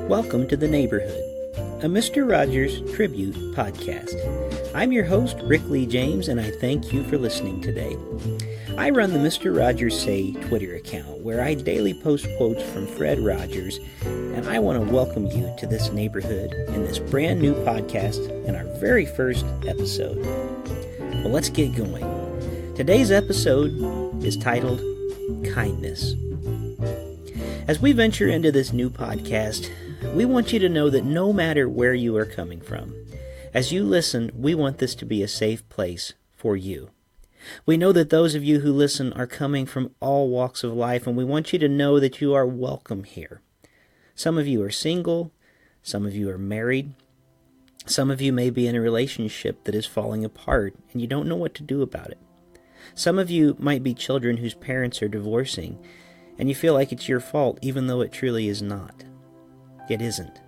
Welcome to The Neighborhood, a Mr. Rogers tribute podcast. I'm your host, Rick Lee James, and I thank you for listening today. I run the Mr. Rogers Say Twitter account, where I daily post quotes from Fred Rogers, and I want to welcome you to this neighborhood in this brand new podcast in our very first episode. Well, let's get going. Today's episode is titled Kindness. As we venture into this new podcast, we want you to know that no matter where you are coming from, as you listen, we want this to be a safe place for you. We know that those of you who listen are coming from all walks of life, and we want you to know that you are welcome here. Some of you are single, some of you are married, some of you may be in a relationship that is falling apart, and you don't know what to do about it. Some of you might be children whose parents are divorcing, and you feel like it's your fault, even though it truly is not. It isn't.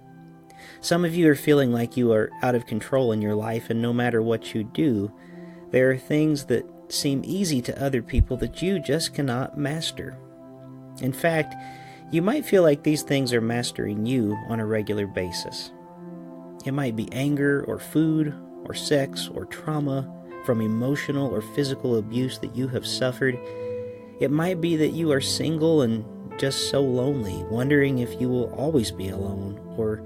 Some of you are feeling like you are out of control in your life, and no matter what you do, there are things that seem easy to other people that you just cannot master. In fact, you might feel like these things are mastering you on a regular basis. It might be anger or food or sex or trauma from emotional or physical abuse that you have suffered. It might be that you are single and just so lonely, wondering if you will always be alone or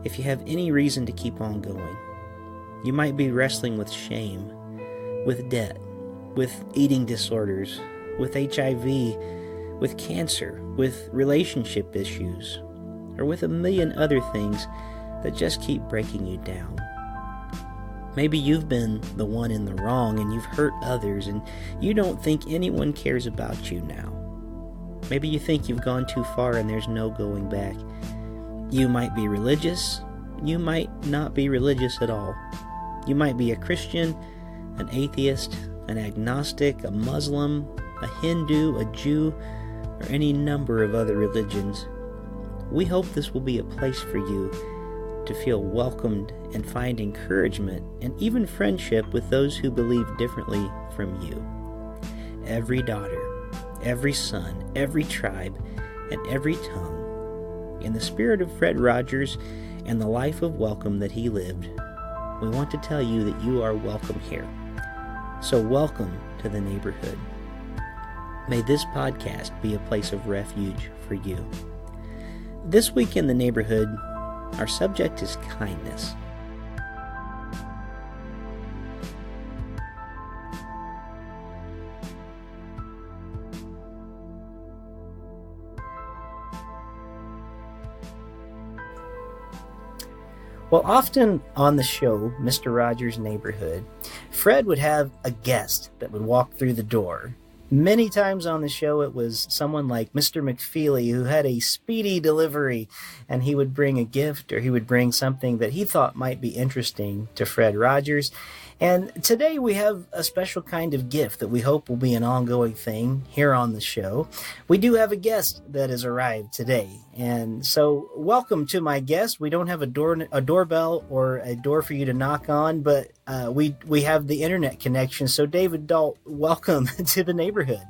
if you have any reason to keep on going. You might be wrestling with shame, with debt, with eating disorders, with HIV, with cancer, with relationship issues, or with a million other things that just keep breaking you down. Maybe you've been the one in the wrong and you've hurt others and you don't think anyone cares about you now. Maybe you think you've gone too far and there's no going back. You might be religious. You might not be religious at all. You might be a Christian, an atheist, an agnostic, a Muslim, a Hindu, a Jew, or any number of other religions. We hope this will be a place for you to feel welcomed and find encouragement and even friendship with those who believe differently from you. Every daughter, every son, every tribe, and every tongue, in the spirit of Fred Rogers and the life of welcome that he lived, we want to tell you that you are welcome here. So welcome to the neighborhood. May this podcast be a place of refuge for you. This week in the neighborhood, our subject is kindness. Well, often on the show, Mr. Rogers' Neighborhood, Fred would have a guest that would walk through the door. Many times on the show, it was someone like Mr. McFeely who had a speedy delivery, and he would bring a gift or he would bring something that he thought might be interesting to Fred Rogers. And today we have a special kind of gift that we hope will be an ongoing thing here on the show. We do have a guest that has arrived today. And so welcome to my guest. We don't have a doorbell or a door for you to knock on, but we have the internet connection. So David Dault, welcome to the neighborhood.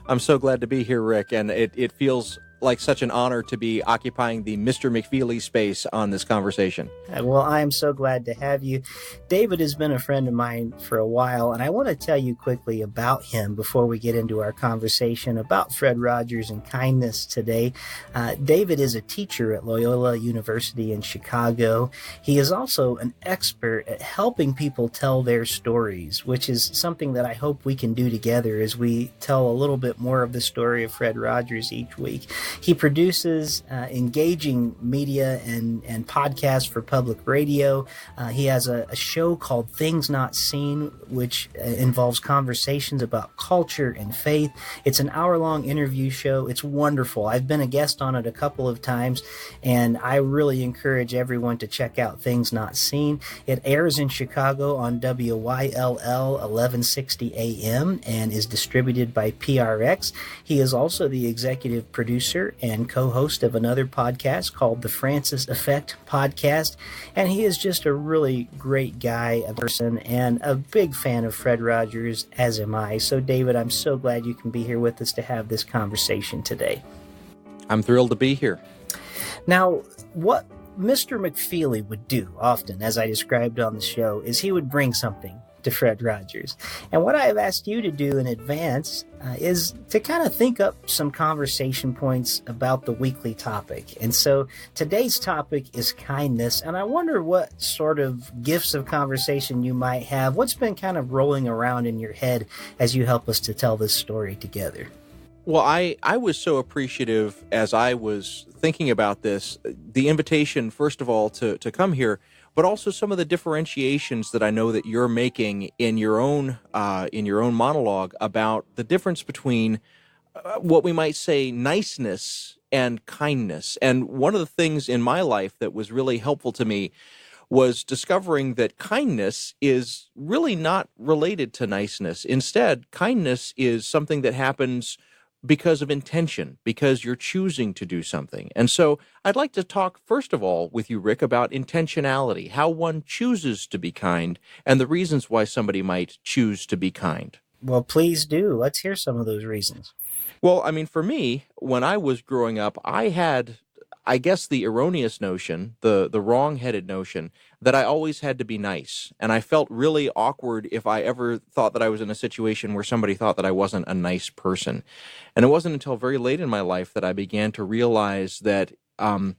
I'm so glad to be here, Rick, and it feels like such an honor to be occupying the Mr. McFeely space on this conversation. Well, I am so glad to have you. David has been a friend of mine for a while, and I want to tell you quickly about him before we get into our conversation about Fred Rogers and kindness today. David is a teacher at Loyola University in Chicago. He is also an expert at helping people tell their stories, which is something that I hope we can do together as we tell a little bit more of the story of Fred Rogers each week. He produces engaging media and podcasts for public radio. He has a show called Things Not Seen, which involves conversations about culture and faith. It's an hour-long interview show. It's wonderful. I've been a guest on it a couple of times, and I really encourage everyone to check out Things Not Seen. It airs in Chicago on WYLL 1160 AM and is distributed by PRX. He is also the executive producer author and co-host of another podcast called the Francis Effect Podcast, and he is just a really great guy, a person, and a big fan of Fred Rogers, as am I. So, David, I'm so glad you can be here with us to have this conversation today. I'm thrilled to be here. Now, what Mr. McFeely would do often, as I described on the show, is he would bring something to Fred Rogers. And what I have asked you to do in advance is to kind of think up some conversation points about the weekly topic. And so today's topic is kindness. And I wonder what sort of gifts of conversation you might have. What's been kind of rolling around in your head as you help us to tell this story together? Well, I was so appreciative as I was thinking about this, the invitation, first of all, to come here, but also some of the differentiations that I know that you're making in your own monologue about the difference between what we might say niceness and kindness. And one of the things in my life that was really helpful to me was discovering that kindness is really not related to niceness. Instead, kindness is something that happens because of intention, because you're choosing to do something. And so I'd like to talk, first of all, with you, Rick, about intentionality, how one chooses to be kind, and the reasons why somebody might choose to be kind. Well, please do. Let's hear some of those reasons. Well, I mean, for me, when I was growing up, I had, I guess, the erroneous notion, the wrong-headed notion, that I always had to be nice. And I felt really awkward if I ever thought that I was in a situation where somebody thought that I wasn't a nice person. And it wasn't until very late in my life that I began to realize that I'm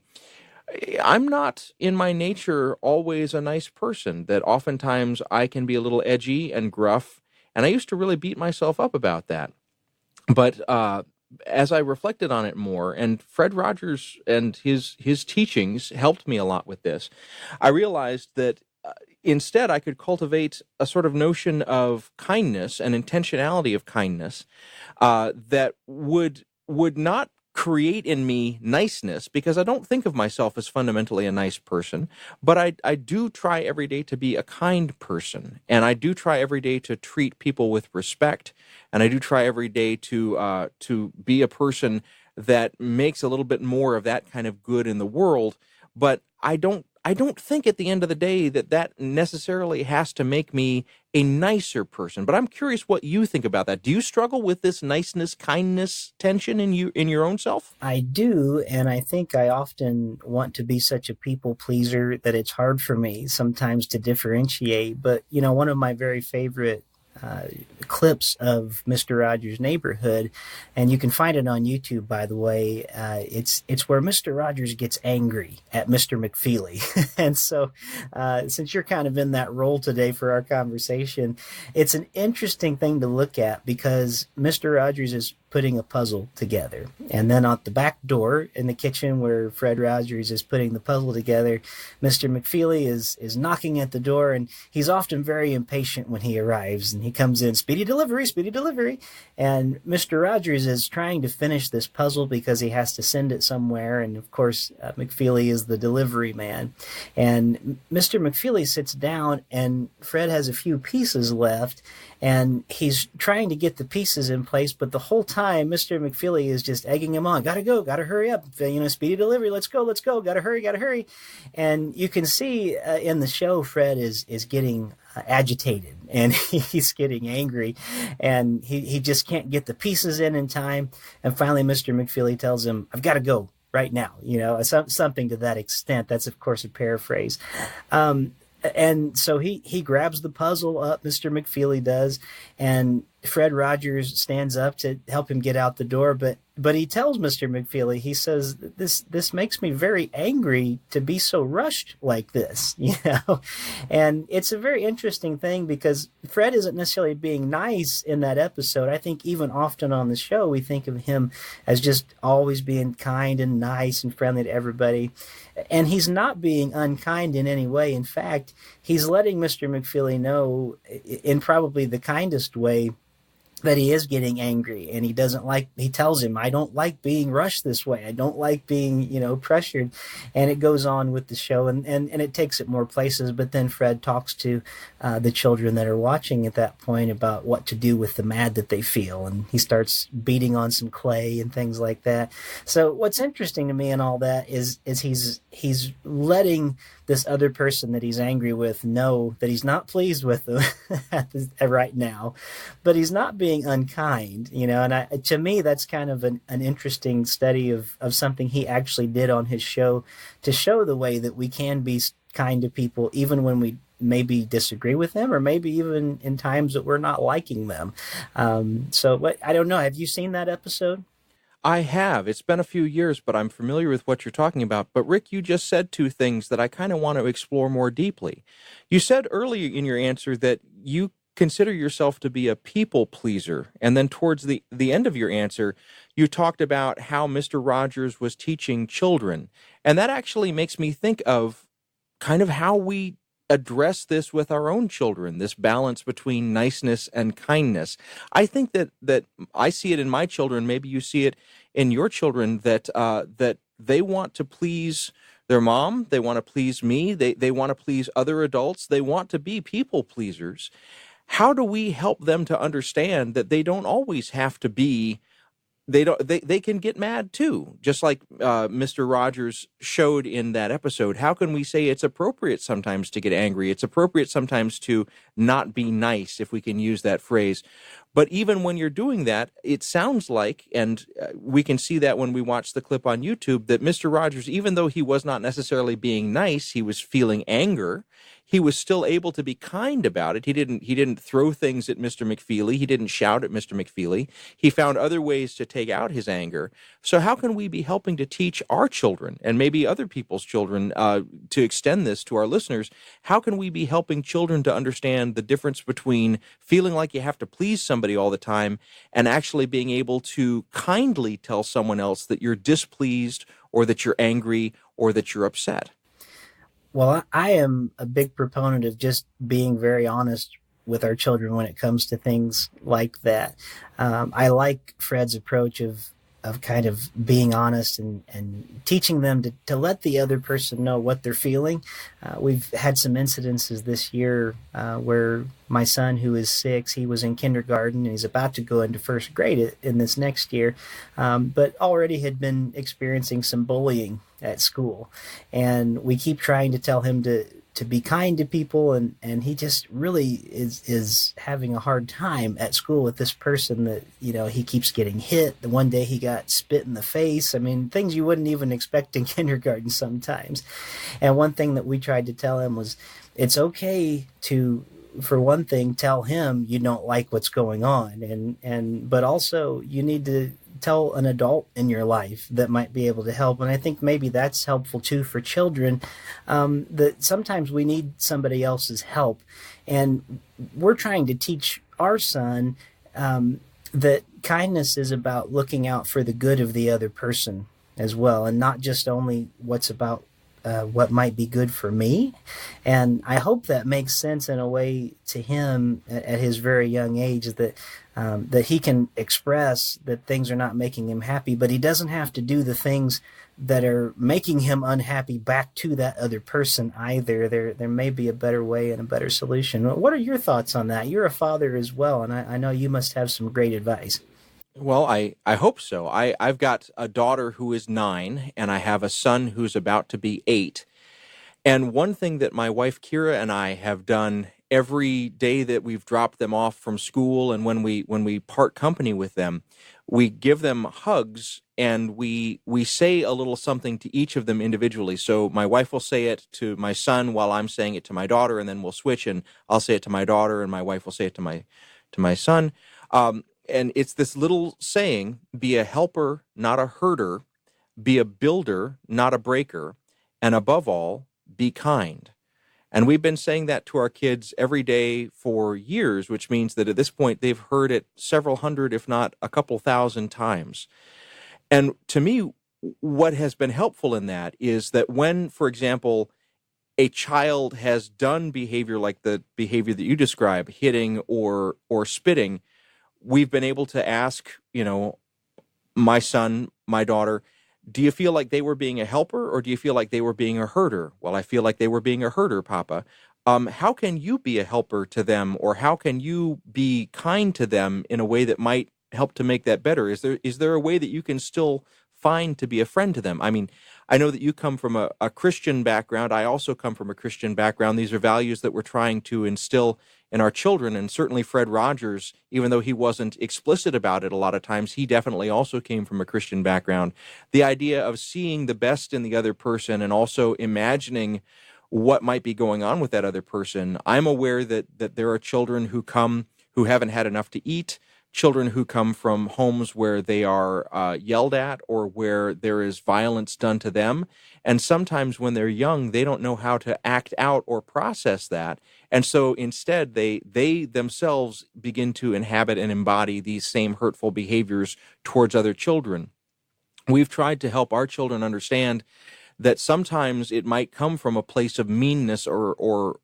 not, in my nature, always a nice person, that oftentimes I can be a little edgy and gruff. And I used to really beat myself up about that. But as I reflected on it more, and Fred Rogers and his teachings helped me a lot with this, I realized that instead I could cultivate a sort of notion of kindness and intentionality of kindness that would not create in me niceness, because I don't think of myself as fundamentally a nice person, but I do try every day to be a kind person, and I do try every day to treat people with respect, and I do try every day to be a person that makes a little bit more of that kind of good in the world. But I don't think at the end of the day that necessarily has to make me a nicer person. But I'm curious what you think about that. Do you struggle with this niceness, kindness tension in your own self? I do, and I think I often want to be such a people pleaser that it's hard for me sometimes to differentiate. But, you know, one of my very favorite clips of Mr. Rogers' Neighborhood, and you can find it on YouTube, by the way. It's where Mr. Rogers gets angry at Mr. McFeely. And so since you're kind of in that role today for our conversation, it's an interesting thing to look at, because Mr. Rogers is putting a puzzle together. And then at the back door in the kitchen where Fred Rogers is putting the puzzle together, Mr. McFeely is knocking at the door, and he's often very impatient when he arrives, and he comes in, speedy delivery, speedy delivery. And Mr. Rogers is trying to finish this puzzle because he has to send it somewhere. And of course, McFeely is the delivery man. And Mr. McFeely sits down, and Fred has a few pieces left, and he's trying to get the pieces in place, but the whole time Mr. McFeely is just egging him on. Gotta go, gotta hurry up, speedy delivery, let's go, gotta hurry. And you can see in the show, Fred is getting agitated, and he's getting angry, and he just can't get the pieces in time. And finally Mr. McFeely tells him, I've got to go right now, something to that extent. That's of course a paraphrase. And so he grabs the puzzle up, Mr. McFeely does, and Fred Rogers stands up to help him get out the door, but he tells Mr. McFeely, he says, this makes me very angry to be so rushed like this, And it's a very interesting thing, because Fred isn't necessarily being nice in that episode. I think even often on the show, we think of him as just always being kind and nice and friendly to everybody. And he's not being unkind in any way. In fact, he's letting Mr. McFeely know, in probably the kindest way, that he is getting angry, and he tells him, I don't like being rushed this way. I don't like being, pressured. And it goes on with the show, and it takes it more places. But then Fred talks to the children that are watching at that point about what to do with the mad that they feel. And he starts beating on some clay and things like that. So what's interesting to me in all that is he's letting this other person that he's angry with know that he's not pleased with them right now, but he's not being unkind, and to me, that's kind of an interesting study of something he actually did on his show to show the way that we can be kind to people, even when we maybe disagree with them, or maybe even in times that we're not liking them. I don't know. Have you seen that episode? I have. It's been a few years, but I'm familiar with what you're talking about. But Rick, you just said two things that I kind of want to explore more deeply. You said earlier in your answer that you consider yourself to be a people pleaser. And then towards the end of your answer, you talked about how Mr. Rogers was teaching children. And that actually makes me think of kind of how we address this with our own children, this balance between niceness and kindness. I think that I see it in my children, maybe you see it in your children, that they want to please their mom, they want to please me, they want to please other adults, they want to be people pleasers. How do we help them to understand that they don't always have to be they can get mad too, just like Mr. Rogers showed in that episode? How can we say it's appropriate sometimes to get angry? It's appropriate sometimes to not be nice, if we can use that phrase. But even when you're doing that, it sounds like, and we can see that when we watch the clip on YouTube, that Mr. Rogers, even though he was not necessarily being nice, he was feeling anger, he was still able to be kind about it. He didn't throw things at Mr. McFeely. He didn't shout at Mr. McFeely. He found other ways to take out his anger. So how can we be helping to teach our children, and maybe other people's children, to extend this to our listeners? How can we be helping children to understand the difference between feeling like you have to please somebody all the time and actually being able to kindly tell someone else that you're displeased, or that you're angry, or that you're upset? Well, I am a big proponent of just being very honest with our children when it comes to things like that. I like Fred's approach of kind of being honest and teaching them to let the other person know what they're feeling. We've had some incidences this year where my son, who is 6, he was in kindergarten and he's about to go into first grade in this next year, but already had been experiencing some bullying at school. And we keep trying to tell him to be kind to people, and he just really is having a hard time at school with this person that, he keeps getting hit. The one day he got spit in the face. I mean, things you wouldn't even expect in kindergarten sometimes. And one thing that we tried to tell him was, it's okay to, for one thing, tell him you don't like what's going on, but also you need to tell an adult in your life that might be able to help. And I think maybe that's helpful too for children, that sometimes we need somebody else's help. And we're trying to teach our son that kindness is about looking out for the good of the other person as well, and not just only what's about what might be good for me. And I hope that makes sense in a way to him at his very young age, that he can express that things are not making him happy, but he doesn't have to do the things that are making him unhappy back to that other person either. There may be a better way and a better solution. What are your thoughts on that? You're a father as well, and I know you must have some great advice. Well, I hope so. I've got a daughter who is 9, and I have a son who's about to be 8. And one thing that my wife Kira and I have done every day that we've dropped them off from school, and when we part company with them, we give them hugs, and we say a little something to each of them individually. So my wife will say it to my son while I'm saying it to my daughter, and then we'll switch, and I'll say it to my daughter, and my wife will say it to my son. And it's this little saying: be a helper, not a herder, be a builder, not a breaker, and above all, be kind. And we've been saying that to our kids every day for years, which means that at this point they've heard it several hundred, if not a couple thousand times. And to me, what has been helpful in that is that when, for example, a child has done behavior like the behavior that you describe, hitting or spitting, we've been able to ask, my son, my daughter, do you feel like they were being a helper or do you feel like they were being a herder? Well, I feel like they were being a herder, Papa. How can you be a helper to them, or how can you be kind to them in a way that might help to make that better? Is there a way that you can still find to be a friend to them? I mean, I know that you come from a Christian background. I also come from a Christian background. These are values that we're trying to instill in our children. And certainly Fred Rogers, even though he wasn't explicit about it a lot of times, he definitely also came from a Christian background. The idea of seeing the best in the other person and also imagining what might be going on with that other person. I'm aware that there are children who haven't had enough to eat, children who come from homes where they are yelled at or where there is violence done to them. And sometimes when they're young, they don't know how to act out or process that. And so instead, they themselves begin to inhabit and embody these same hurtful behaviors towards other children. We've tried to help our children understand that sometimes it might come from a place of meanness or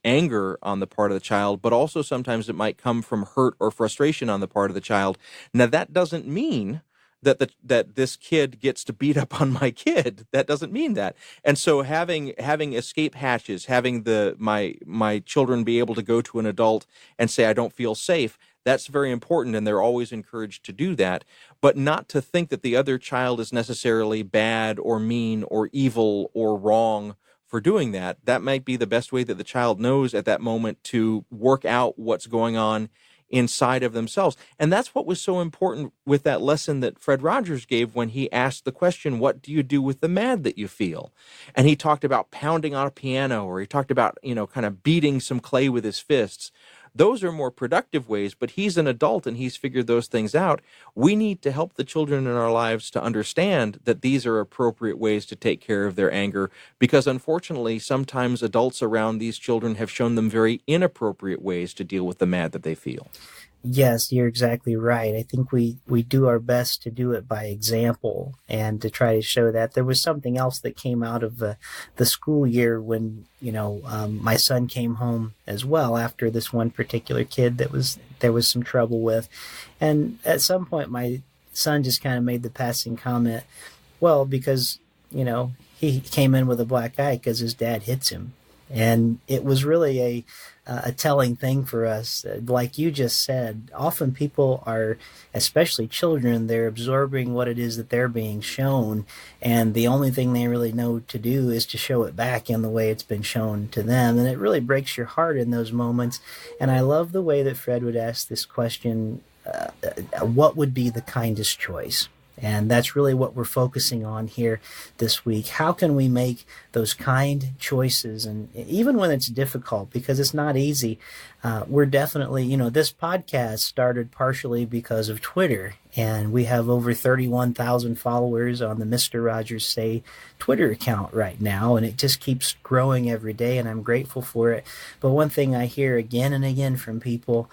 anger on the part of the child, but also sometimes it might come from hurt or frustration on the part of the child. Now, that doesn't mean that this kid gets to beat up on my kid. That doesn't mean that. And so having escape hatches, having my children be able to go to an adult and say, I don't feel safe, that's very important, and they're always encouraged to do that, but not to think that the other child is necessarily bad or mean or evil or wrong for doing that. That might be the best way that the child knows at that moment to work out what's going on inside of themselves. And that's what was so important with that lesson that Fred Rogers gave when he asked the question, what do you do with the mad that you feel? And he talked about pounding on a piano, or he talked about, kind of beating some clay with his fists. Those are more productive ways, but he's an adult and he's figured those things out. We need to help the children in our lives to understand that these are appropriate ways to take care of their anger, because unfortunately, sometimes adults around these children have shown them very inappropriate ways to deal with the mad that they feel. Yes, you're exactly right. I think we do our best to do it by example and to try to show that. There was something else that came out of the school year when, my son came home as well after this one particular kid there was some trouble with. And at some point, my son just kind of made the passing comment, well, because, he came in with a black eye because his dad hits him. And it was really a telling thing for us. Like you just said, often people are, especially children, they're absorbing what it is that they're being shown, and the only thing they really know to do is to show it back in the way it's been shown to them. And it really breaks your heart in those moments. And I love the way that Fred would ask this question, what would be the kindest choice? And that's really what we're focusing on here this week. How can we make those kind choices? And even when it's difficult, because it's not easy, we're definitely, this podcast started partially because of Twitter. And we have over 31,000 followers on the Mr. Rogers Say Twitter account right now. And it just keeps growing every day, and I'm grateful for it. But one thing I hear again and again from people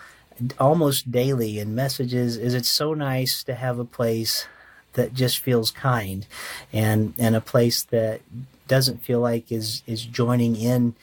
almost daily in messages is it's so nice to have a place that just feels kind, and a place that doesn't feel like is joining in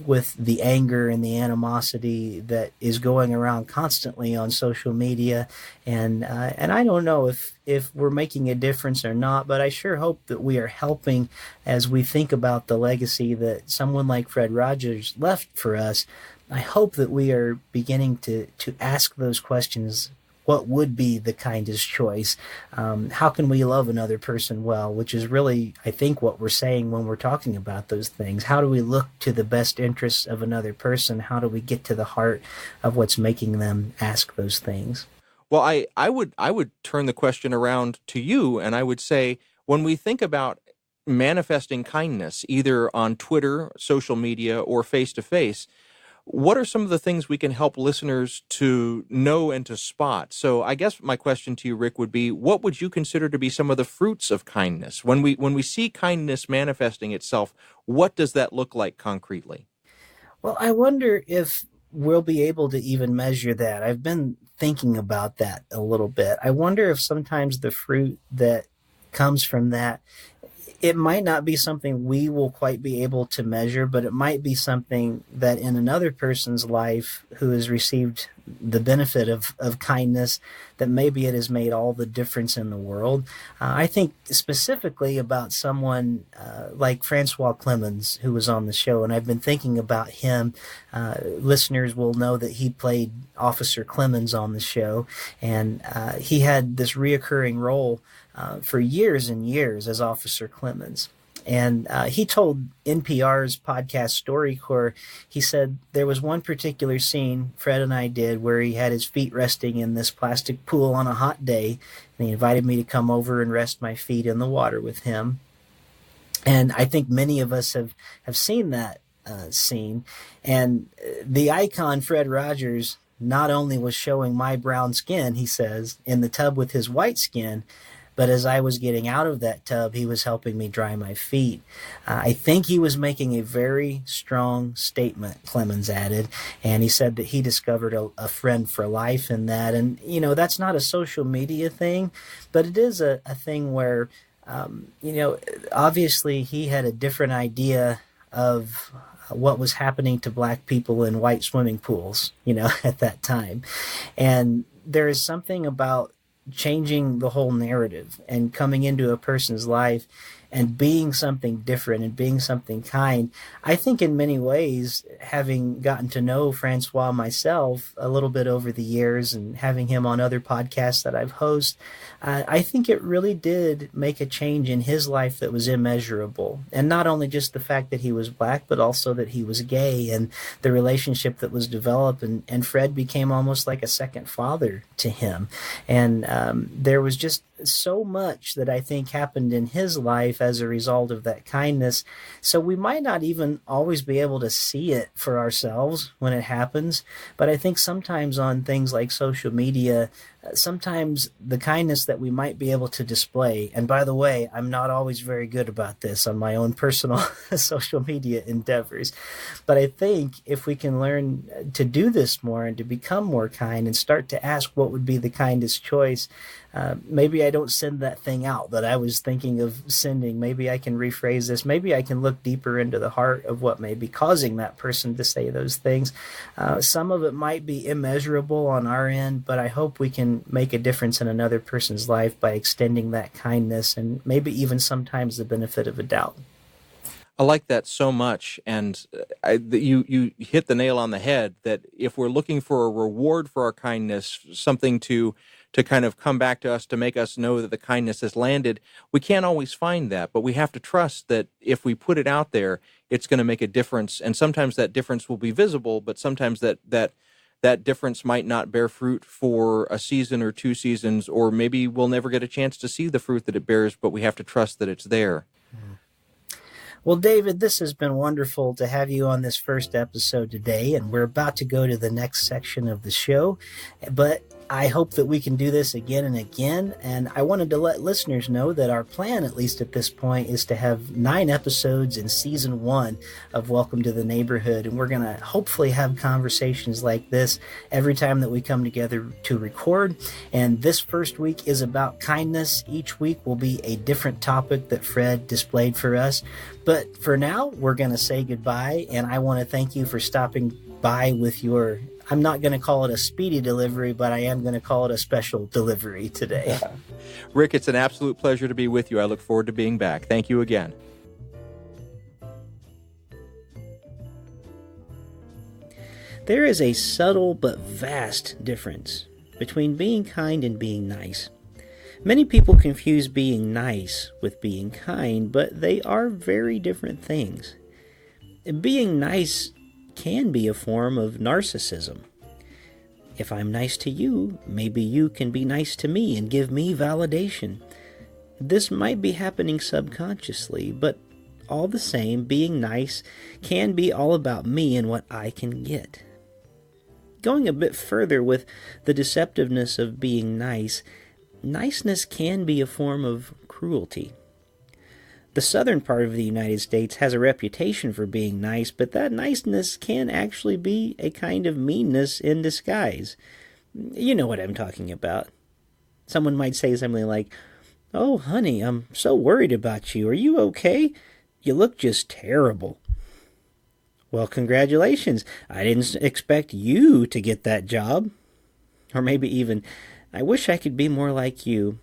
with the anger and the animosity that is going around constantly on social media. And I don't know if we're making a difference or not, but I sure hope that we are helping as we think about the legacy that someone like Fred Rogers left for us. I hope that we are beginning to ask those questions. What would be the kindest choice? How can we love another person well? Which is really, I think, what we're saying when we're talking about those things. How do we look to the best interests of another person? How do we get to the heart of what's making them ask those things? Well, I would turn the question around to you, and I would say, when we think about manifesting kindness, either on Twitter, social media, or face-to-face, what are some of the things we can help listeners to know and to spot? So I guess my question to you, Rick, would be, what would you consider to be some of the fruits of kindness? When we see kindness manifesting itself, what does that look like concretely? Well, I wonder if we'll be able to even measure that. I've been thinking about that a little bit. I wonder if sometimes the fruit that comes from that, it might not be something we will quite be able to measure, but it might be something that in another person's life who has received the benefit of kindness, that maybe it has made all the difference in the world. I think specifically about someone like Francois Clemens, who was on the show, and I've been thinking about him. Listeners will know that he played Officer Clemens on the show, and he had this reoccurring role for years and years as Officer Clemens. And he told NPR's podcast StoryCorps, he said there was one particular scene Fred and I did where he had his feet resting in this plastic pool on a hot day, and he invited me to come over and rest my feet in the water with him. And I think many of us have seen that scene. And the icon Fred Rogers not only was showing my brown skin, he says, in the tub with his white skin, but as I was getting out of that tub, he was helping me dry my feet. I think he was making a very strong statement, Clemens added, and he said that he discovered a friend for life in that. And, you know, that's not a social media thing, but it is a thing where, you know, obviously he had a different idea of what was happening to black people in white swimming pools, you know, at that time. And there is something about changing the whole narrative and coming into a person's life and being something different and being something kind. I think in many ways, having gotten to know Francois myself a little bit over the years and having him on other podcasts that I've hosted, I think it really did make a change in his life that was immeasurable. And not only just the fact that he was black, but also that he was gay and the relationship that was developed. And Fred became almost like a second father to him. And there was just so much that I think happened in his life as a result of that kindness. So we might not even always be able to see it for ourselves when it happens. But I think sometimes on things like social media, sometimes the kindness that we might be able to display, and by the way, I'm not always very good about this on my own personal social media endeavors, but I think if we can learn to do this more and to become more kind and start to ask what would be the kindest choice, maybe I don't send that thing out that I was thinking of sending. Maybe I can rephrase this. Maybe I can look deeper into the heart of what may be causing that person to say those things. Some of it might be immeasurable on our end, but I hope we can make a difference in another person's life by extending that kindness and maybe even sometimes the benefit of a doubt. I like that so much, and you hit the nail on the head that if we're looking for a reward for our kindness, something to kind of come back to us to make us know that the kindness has landed, we can't always find that, but we have to trust that if we put it out there, it's going to make a difference, and sometimes that difference will be visible, but sometimes that difference might not bear fruit for a season or 2 seasons, or maybe we'll never get a chance to see the fruit that it bears, but we have to trust that it's there. Well, David, this has been wonderful to have you on this first episode today, and we're about to go to the next section of the show, but I hope that we can do this again and again, and I wanted to let listeners know that our plan, at least at this point, is to have 9 episodes in Season 1 of Welcome to the Neighborhood, and we're going to hopefully have conversations like this every time that we come together to record, and this first week is about kindness. Each week will be a different topic that Fred displayed for us, but for now, we're going to say goodbye, and I want to thank you for stopping by with your, I'm not going to call it a speedy delivery, but I am going to call it a special delivery today. Rick, it's an absolute pleasure to be with you. I look forward to being back. Thank you again. There is a subtle but vast difference between being kind and being nice. Many people confuse being nice with being kind, but they are very different things. Being nice can be a form of narcissism. If I'm nice to you, maybe you can be nice to me and give me validation. This might be happening subconsciously, but all the same, being nice can be all about me and what I can get. Going a bit further with the deceptiveness of being nice, niceness can be a form of cruelty. The southern part of the United States has a reputation for being nice, but that niceness can actually be a kind of meanness in disguise. You know what I'm talking about. Someone might say something like, "Oh, honey, I'm so worried about you. Are you okay? You look just terrible." Well, congratulations. I didn't expect you to get that job. Or maybe even, I wish I could be more like you.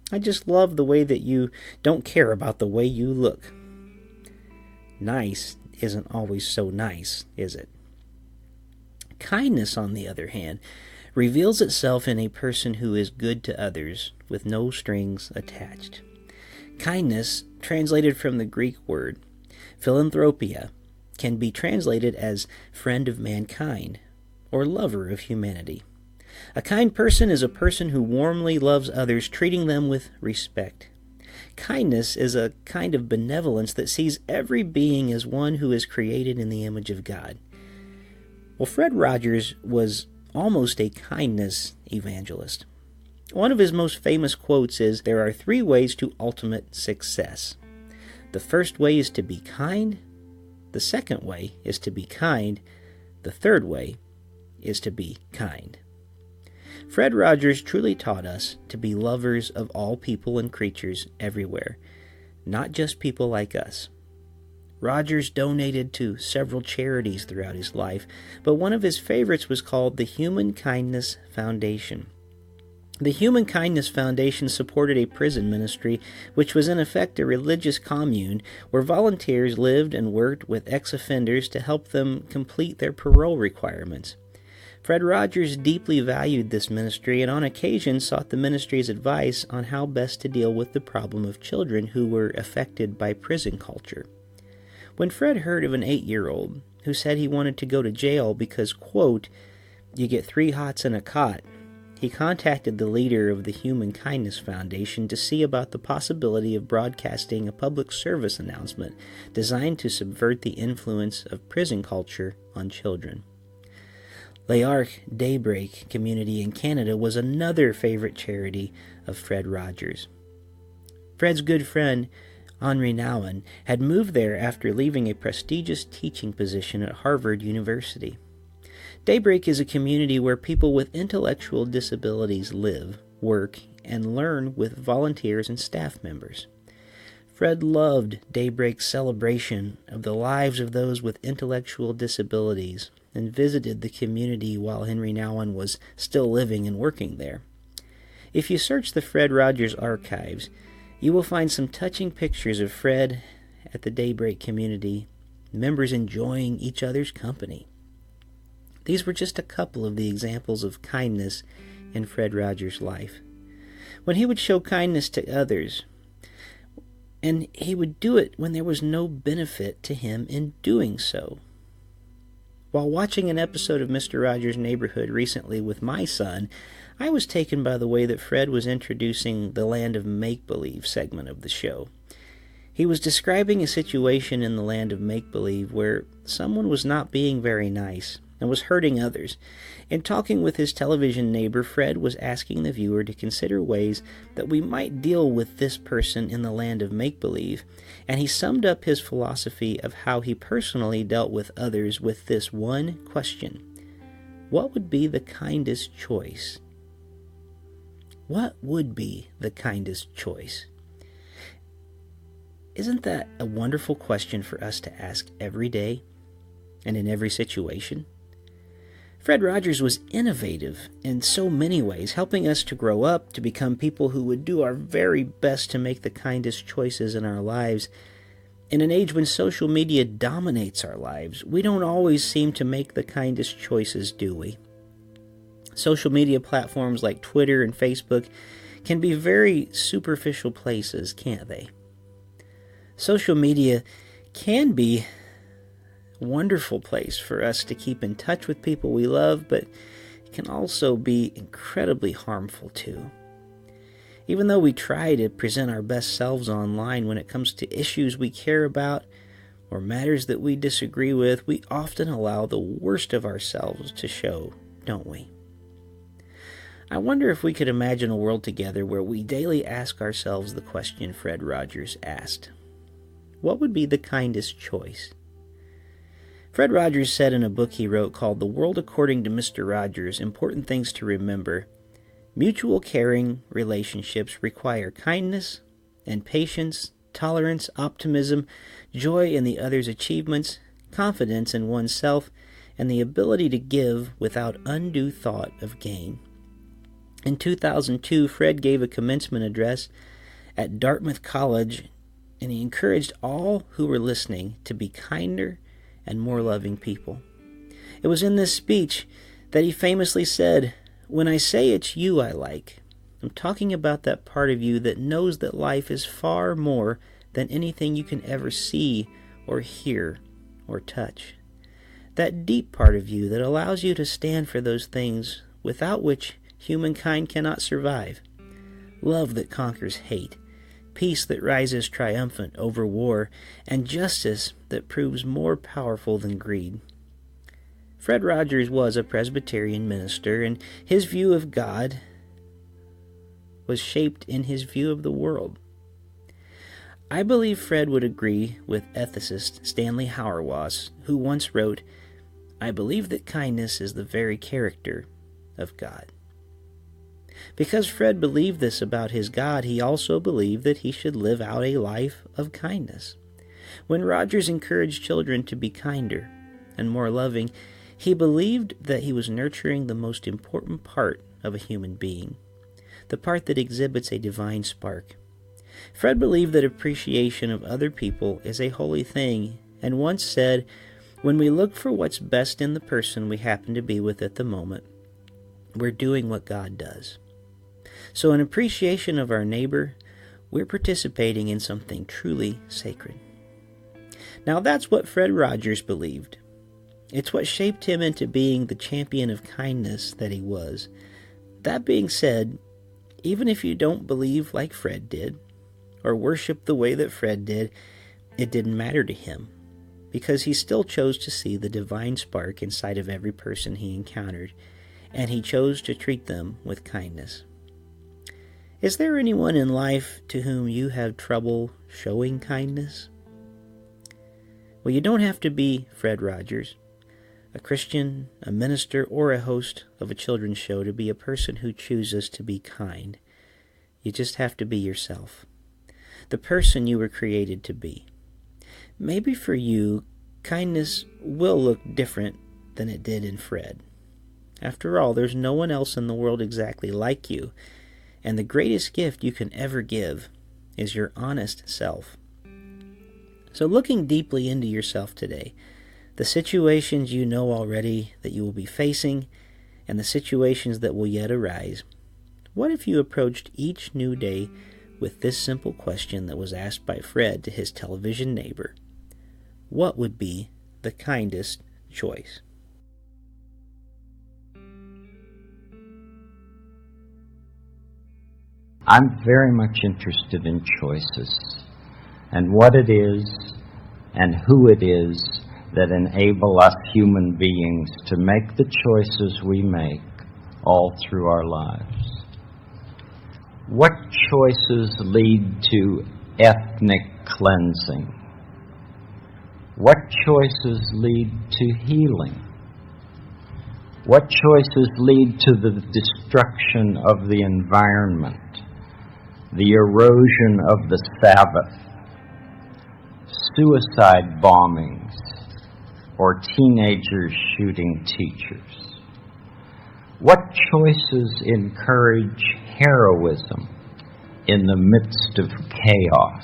I just love the way that you don't care about the way you look. Nice isn't always so nice, is it? Kindness, on the other hand, reveals itself in a person who is good to others with no strings attached. Kindness, translated from the Greek word philanthropia, can be translated as friend of mankind or lover of humanity. A kind person is a person who warmly loves others, treating them with respect. Kindness is a kind of benevolence that sees every being as one who is created in the image of God. Well, Fred Rogers was almost a kindness evangelist. One of his most famous quotes is, "There are 3 ways to ultimate success. The first way is to be kind. The second way is to be kind. The third way is to be kind." Fred Rogers truly taught us to be lovers of all people and creatures everywhere, not just people like us. Rogers donated to several charities throughout his life, but one of his favorites was called the Human Kindest Foundation. The Human Kindest Foundation supported a prison ministry, which was in effect a religious commune where volunteers lived and worked with ex-offenders to help them complete their parole requirements. Fred Rogers deeply valued this ministry and on occasion sought the ministry's advice on how best to deal with the problem of children who were affected by prison culture. When Fred heard of an 8-year-old who said he wanted to go to jail because, quote, "you get 3 hots in a cot," he contacted the leader of the Human Kindness Foundation to see about the possibility of broadcasting a public service announcement designed to subvert the influence of prison culture on children. Daybreak Community in Canada was another favorite charity of Fred Rogers. Fred's good friend, Henri Nouwen, had moved there after leaving a prestigious teaching position at Harvard University. Daybreak is a community where people with intellectual disabilities live, work, and learn with volunteers and staff members. Fred loved Daybreak's celebration of the lives of those with intellectual disabilities and visited the community while Henri Nouwen was still living and working there. If you search the Fred Rogers archives, you will find some touching pictures of Fred at the Daybreak community, members enjoying each other's company. These were just a couple of the examples of kindness in Fred Rogers' life. When he would show kindness to others, and he would do it when there was no benefit to him in doing so. While watching an episode of Mr. Rogers' Neighborhood recently with my son, I was taken by the way that Fred was introducing the Land of Make-Believe segment of the show. He was describing a situation in the Land of Make-Believe where someone was not being very nice and was hurting others. In talking with his television neighbor, Fred was asking the viewer to consider ways that we might deal with this person in the Land of Make-Believe, and he summed up his philosophy of how he personally dealt with others with this one question: what would be the kindest choice? What would be the kindest choice? Isn't that a wonderful question for us to ask every day and in every situation? Fred Rogers was innovative in so many ways, helping us to grow up, to become people who would do our very best to make the kindest choices in our lives. In an age when social media dominates our lives, we don't always seem to make the kindest choices, do we? Social media platforms like Twitter and Facebook can be very superficial places, can't they? Social media can be wonderful place for us to keep in touch with people we love, but it can also be incredibly harmful too. Even though we try to present our best selves online when it comes to issues we care about or matters that we disagree with, we often allow the worst of ourselves to show, don't we? I wonder if we could imagine a world together where we daily ask ourselves the question Fred Rogers asked: what would be the kindest choice? Fred Rogers said in a book he wrote called The World According to Mr. Rogers, Important Things to Remember, mutual caring relationships require kindness and patience, tolerance, optimism, joy in the other's achievements, confidence in oneself, and the ability to give without undue thought of gain. In 2002, Fred gave a commencement address at Dartmouth College, and he encouraged all who were listening to be kinder and more loving people. It was in this speech that he famously said, "When I say it's you I like, I'm talking about that part of you that knows that life is far more than anything you can ever see or hear or touch. That deep part of you that allows you to stand for those things without which humankind cannot survive. Love that conquers hate, peace that rises triumphant over war, and justice that proves more powerful than greed." Fred Rogers was a Presbyterian minister, and his view of God was shaped in his view of the world. I believe Fred would agree with ethicist Stanley Hauerwas, who once wrote, "I believe that kindness is the very character of God." Because Fred believed this about his God, he also believed that he should live out a life of kindness. When Rogers encouraged children to be kinder and more loving, he believed that he was nurturing the most important part of a human being, the part that exhibits a divine spark. Fred believed that appreciation of other people is a holy thing, and once said, "When we look for what's best in the person we happen to be with at the moment, we're doing what God does." So in appreciation of our neighbor, we're participating in something truly sacred. Now that's what Fred Rogers believed. It's what shaped him into being the champion of kindness that he was. That being said, even if you don't believe like Fred did, or worship the way that Fred did, it didn't matter to him, because he still chose to see the divine spark inside of every person he encountered, and he chose to treat them with kindness. Is there anyone in life to whom you have trouble showing kindness? Well, you don't have to be Fred Rogers, a Christian, a minister, or a host of a children's show to be a person who chooses to be kind. You just have to be yourself, the person you were created to be. Maybe for you, kindness will look different than it did in Fred. After all, there's no one else in the world exactly like you, and the greatest gift you can ever give is your honest self. So looking deeply into yourself today, the situations you know already that you will be facing, and the situations that will yet arise, what if you approached each new day with this simple question that was asked by Fred to his television neighbor? What would be the kindest choice? I'm very much interested in choices and what it is and who it is that enable us human beings to make the choices we make all through our lives. What choices lead to ethnic cleansing? What choices lead to healing? What choices lead to the destruction of the environment, the erosion of the Sabbath, suicide bombings, or teenagers shooting teachers? What choices encourage heroism in the midst of chaos?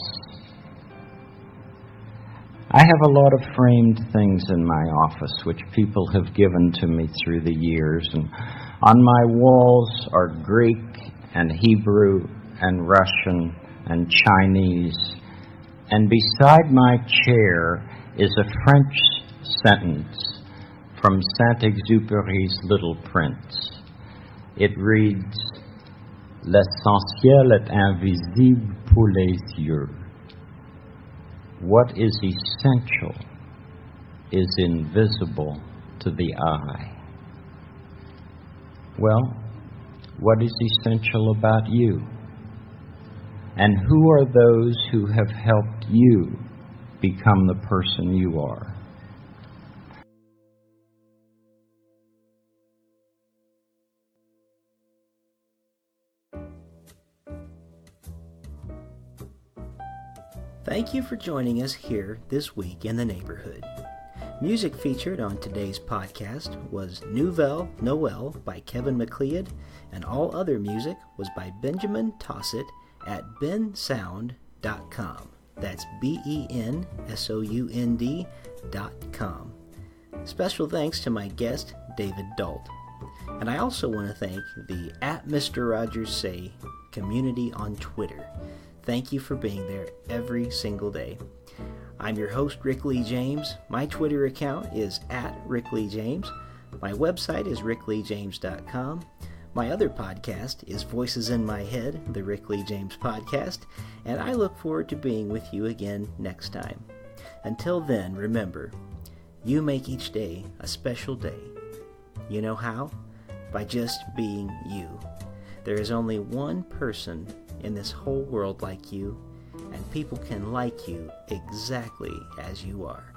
I have a lot of framed things in my office which people have given to me through the years, and on my walls are Greek and Hebrew and Russian and Chinese, and beside my chair is a French sentence from Saint-Exupéry's Little Prince. It reads, "L'essentiel est invisible pour les yeux." What is essential is invisible to the eye. Well, what is essential about you? And who are those who have helped you become the person you are? Thank you for joining us here this week in the neighborhood. Music featured on today's podcast was Nouvelle Noel by Kevin MacLeod, and all other music was by Benjamin Tossett at bensound.com. That's BENSOUND.com. Special thanks to my guest, David Dault. And I also want to thank the Mr. Rogers Say community on Twitter. Thank you for being there every single day. I'm your host, Rick Lee James. My Twitter account is @RickLeeJames. My website is rickleejames.com. My other podcast is Voices in My Head, the Rick Lee James Podcast, and I look forward to being with you again next time. Until then, remember, you make each day a special day. You know how? By just being you. There is only one person in this whole world like you, and people can like you exactly as you are.